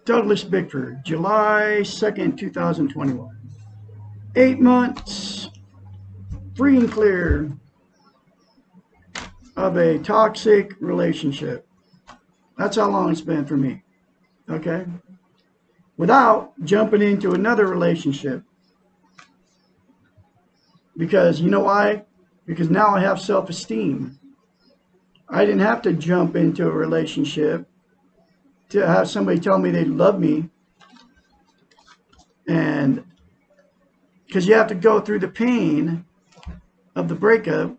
Douglas Bickford, July 2nd, 2021. 8 months free and clear of a toxic relationship. That's how long it's been for me. Okay? Without jumping into another relationship. Because you know why? Because now I have self-esteem. I didn't have to jump into a relationship to have somebody tell me they love me. And because you have to go through the pain of the breakup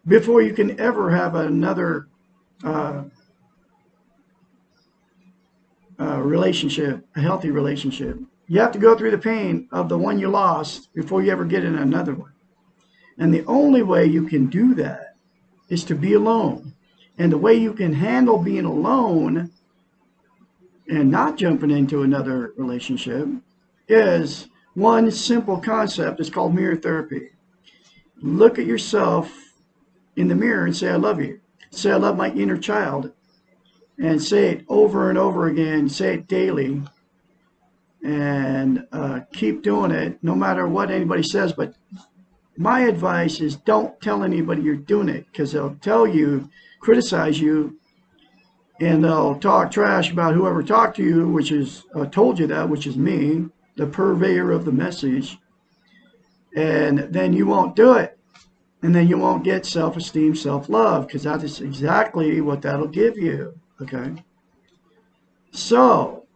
before you can ever have another relationship, a healthy relationship. You have to go through the pain of the one you lost before you ever get in another one. And the only way you can do that is to be alone. And the way you can handle being alone and not jumping into another relationship is one simple concept. It's called mirror therapy. Look at yourself in the mirror and say, I love you. Say, I love my inner child. And say it over and over again. Say it daily. And keep doing it no matter what anybody says. But my advice is don't tell anybody you're doing it, because they'll tell you, criticize you, and they'll talk trash about whoever talked to you, which is told you that, which is me, the purveyor of the message. And then you won't do it. And then you won't get self-esteem, self-love, because that is exactly what that'll give you. Okay? So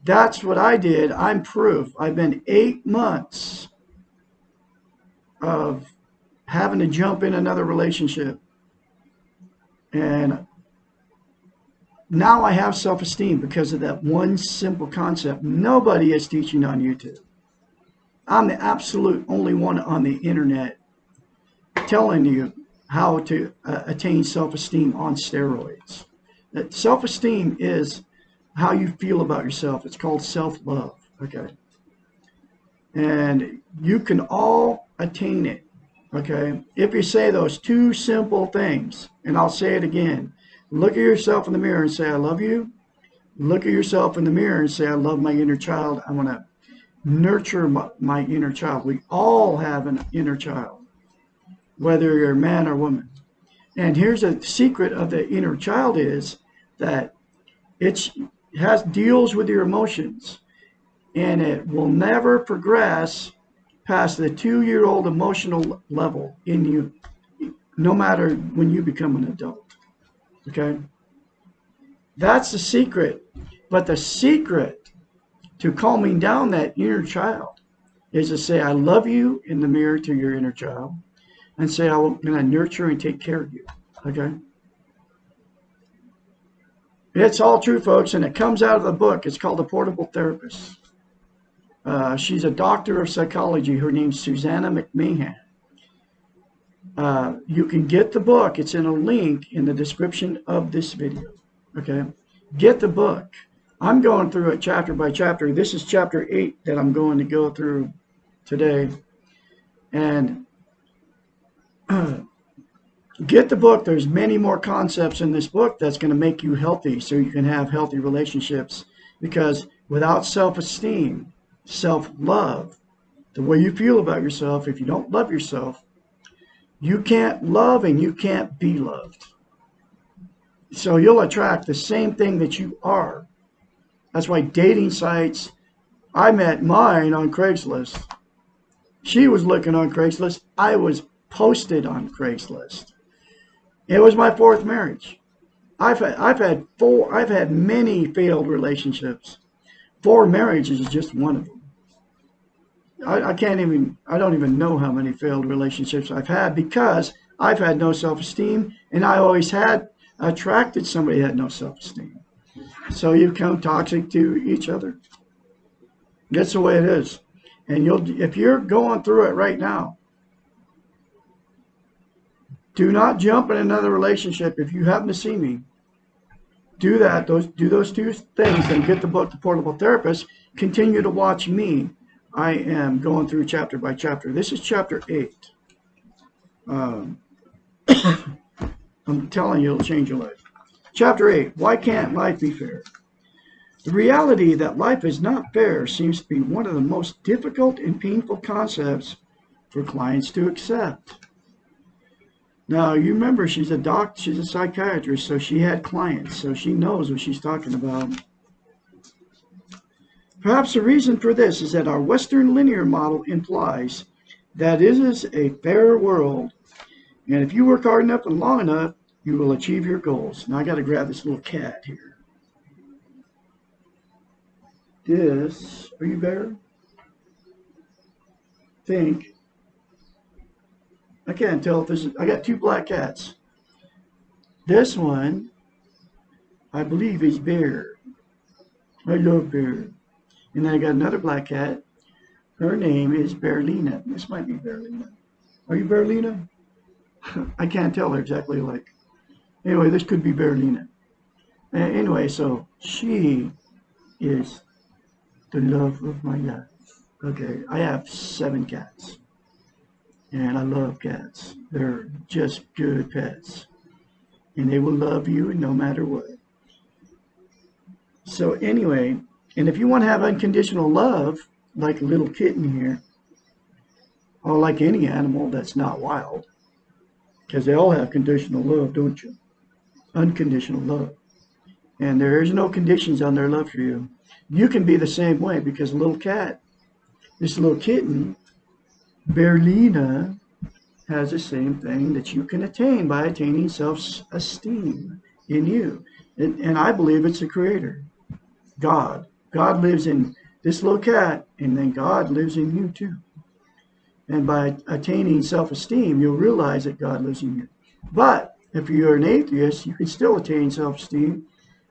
that's what I did. I'm proof. I've been 8 months of having to jump in another relationship. And now I have self-esteem because of that one simple concept. Nobody is teaching on YouTube. I'm the absolute only one on the internet telling you how to attain self-esteem on steroids. That self-esteem is how you feel about yourself. It's called self-love. Okay. And you can all attain it. Okay. If you say those two simple things, and I'll say it again. Look at yourself in the mirror and say, I love you. Look at yourself in the mirror and say, I love my inner child. I want to nurture my inner child. We all have an inner child, whether you're a man or woman. And here's a secret of the inner child is that it deals with your emotions, and it will never progress past the 2-year-old emotional level in you, no matter when you become an adult. Okay? That's the secret. But the secret to calming down that inner child is to say, I love you in the mirror to your inner child, and say, I'm going to nurture and take care of you. Okay? It's all true, folks, and it comes out of the book. It's called The Portable Therapist. She's a doctor of psychology. Her name's Susanna McMahon. You can get the book. It's in a link in the description of this video. Okay? Get the book. I'm going through it chapter by chapter. This is chapter 8 that I'm going to go through today. And get the book. There's many more concepts in this book that's going to make you healthy so you can have healthy relationships. Because without self-esteem, self-love, the way you feel about yourself, if you don't love yourself, you can't love and you can't be loved. So you'll attract the same thing that you are. That's why dating sites, I met mine on Craigslist. She was looking on Craigslist. I was posted on Craigslist. It was my 4th marriage. I've had many failed relationships. 4 marriages is just one of them. I don't even know how many failed relationships I've had because I've had no self-esteem, and I always had attracted somebody that had no self-esteem. So you become toxic to each other. That's the way it is. And if you're going through it right now, do not jump in another relationship. If you happen to see me, do that. Do those 2 things, and get the book, The Portable Therapist. Continue to watch me. I am going through chapter by chapter. This is chapter 8. I'm telling you, it'll change your life. Chapter 8, why can't life be fair? The reality that life is not fair seems to be one of the most difficult and painful concepts for clients to accept. Now, you remember she's a psychiatrist, so she had clients, so she knows what she's talking about. Perhaps the reason for this is that our Western linear model implies that it is a fair world, and if you work hard enough and long enough, you will achieve your goals. Now, I got to grab this little cat here. Are you there? I can't tell if this is, I got two black cats. This one, I believe, is Bear. I love Bear. And then I got another black cat. Her name is Berlina. This might be Berlina. Are you Berlina? I can't tell her exactly like. Anyway, this could be Berlina. Anyway, so she is the love of my life. Okay, I have 7 cats. And I love cats. They're just good pets. And they will love you no matter what. So anyway, and if you want to have unconditional love, like a little kitten here, or like any animal that's not wild, because they all have conditional love, don't you? Unconditional love. And there is no conditions on their love for you. You can be the same way, because a little cat, this little kitten, Berlina, has the same thing that you can attain by attaining self-esteem in you. And I believe it's the creator, God. God lives in this little cat, and then God lives in you too. And by attaining self-esteem, you'll realize that God lives in you. But if you're an atheist, you can still attain self-esteem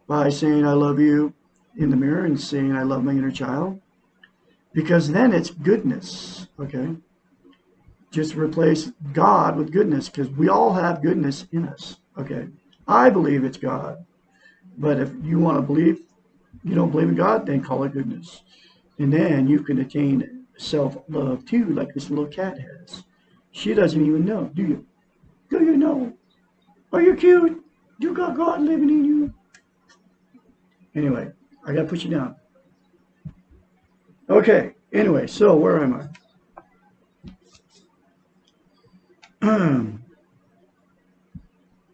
by saying, I love you in the mirror and saying, I love my inner child. Because then it's goodness, okay? Just replace God with goodness, because we all have goodness in us, okay? I believe it's God. But if you want to believe, you don't believe in God, then call it goodness. And then you can attain self-love too, like this little cat has. She doesn't even know, do you? Do you know? Are you cute? You got God living in you. Anyway, I got to put you down. Okay, anyway, so where am I?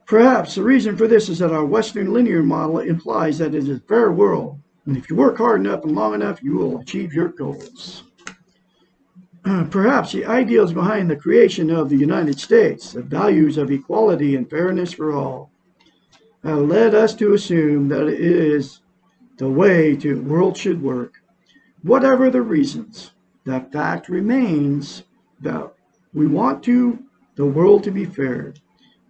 Perhaps the reason for this is that our Western linear model implies that it is a fair world, and if you work hard enough and long enough, you will achieve your goals. Perhaps the ideals behind the creation of the United States, the values of equality and fairness for all, have led us to assume that it is the way the world should work. Whatever the reasons, the fact remains that we want the world to be fair.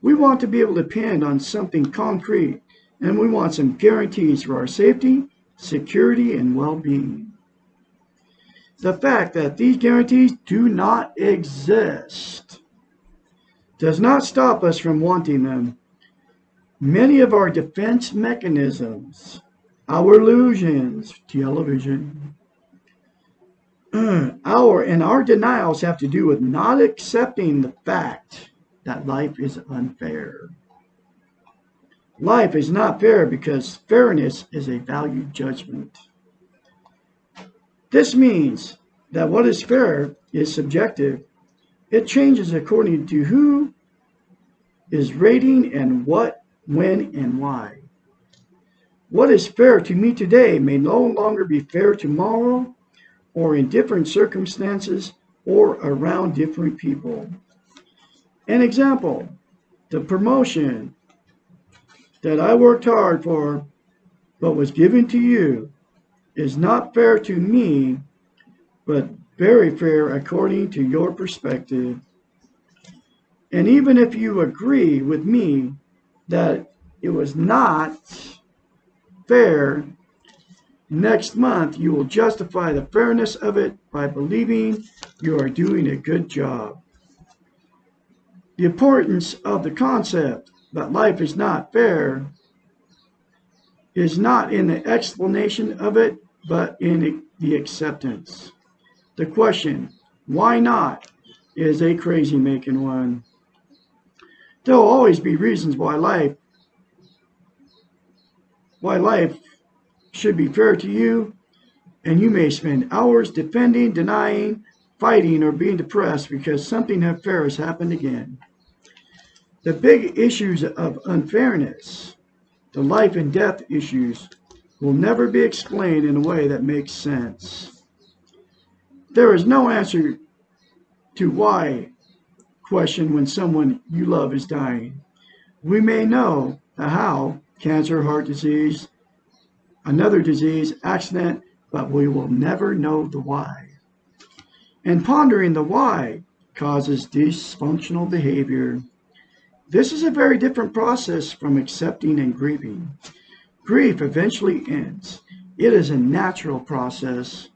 We want to be able to depend on something concrete, and we want some guarantees for our safety, security, and well-being. The fact that these guarantees do not exist does not stop us from wanting them. Many of our defense mechanisms, our illusions, television, our denials have to do with not accepting the fact that life is unfair. Life is not fair because fairness is a value judgment. This means that what is fair is subjective. It changes according to who is rating and what, when, and why. What is fair to me today may no longer be fair tomorrow, or in different circumstances, or around different people. An example, the promotion that I worked hard for but was given to you is not fair to me, but very fair according to your perspective. And even if you agree with me that it was not fair, next month you will justify the fairness of it by believing you are doing a good job. The importance of the concept that life is not fair is not in the explanation of it, but in the acceptance. The question, why not, is a crazy-making one. There will always be reasons why life should be fair to you, and you may spend hours defending, denying, fighting, or being depressed because something unfair has happened again. The big issues of unfairness, the life and death issues, will never be explained in a way that makes sense. There is no answer to why question when someone you love is dying. We may know the how, cancer, heart disease, another disease, accident, but we will never know the why. And pondering the why causes dysfunctional behavior. This is a very different process from accepting and grieving. Grief eventually ends. It is a natural process.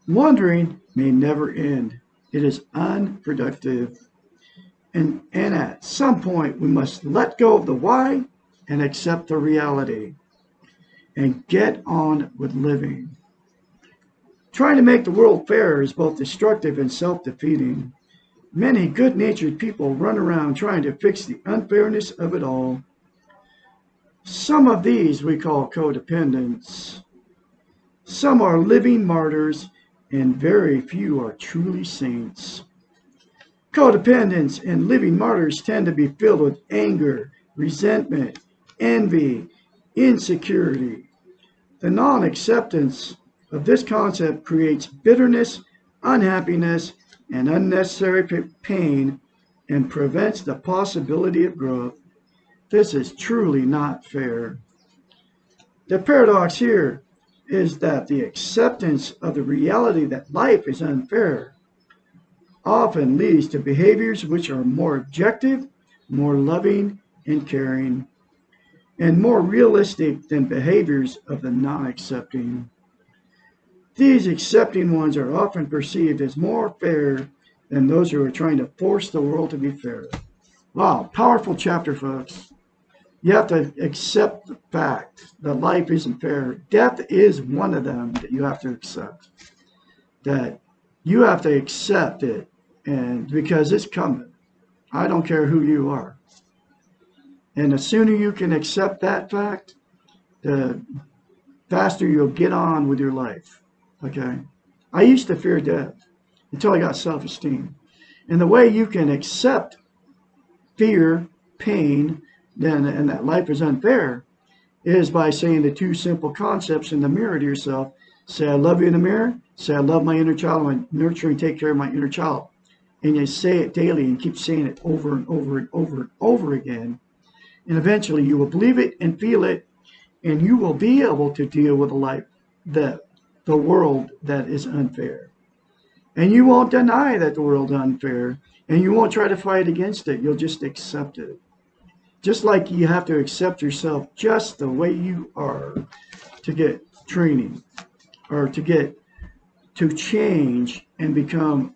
Wondering may never end. It is unproductive. And at some point, we must let go of the why and accept the reality and get on with living. Trying to make the world fair is both destructive and self-defeating. Many good-natured people run around trying to fix the unfairness of it all. Some of these we call codependents. Some are living martyrs, and very few are truly saints. Codependents and living martyrs tend to be filled with anger, resentment, envy, insecurity. The non-acceptance of this concept creates bitterness, unhappiness, and unnecessary pain and prevents the possibility of growth. This is truly not fair. The paradox here is that the acceptance of the reality that life is unfair often leads to behaviors which are more objective, more loving and caring, and more realistic than behaviors of the non-accepting. These accepting ones are often perceived as more fair than those who are trying to force the world to be fair. Wow, powerful chapter, folks. You have to accept the fact that life isn't fair. Death is one of them that you have to accept. That you have to accept it, and because it's coming. I don't care who you are. And the sooner you can accept that fact, the faster you'll get on with your life. Okay? I used to fear death until I got self-esteem. And the way you can accept fear, pain, and that life is unfair is by saying the two simple concepts in the mirror to yourself. Say, I love you in the mirror. Say, I love my inner child. I nurture and take care of my inner child. And you say it daily and keep saying it over and over and over and over again. And eventually you will believe it and feel it, and you will be able to deal with a life, the world that is unfair. And you won't deny that the world is unfair, and you won't try to fight against it. You'll just accept it. Just like you have to accept yourself just the way you are to get training or to change and become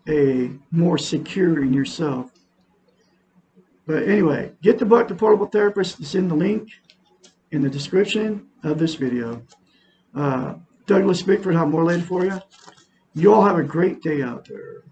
a more secure in yourself. But anyway, get the book, The Portable Therapist. It's in the link in the description of this video. Douglas Bickford, have more later for you. You all have a great day out there.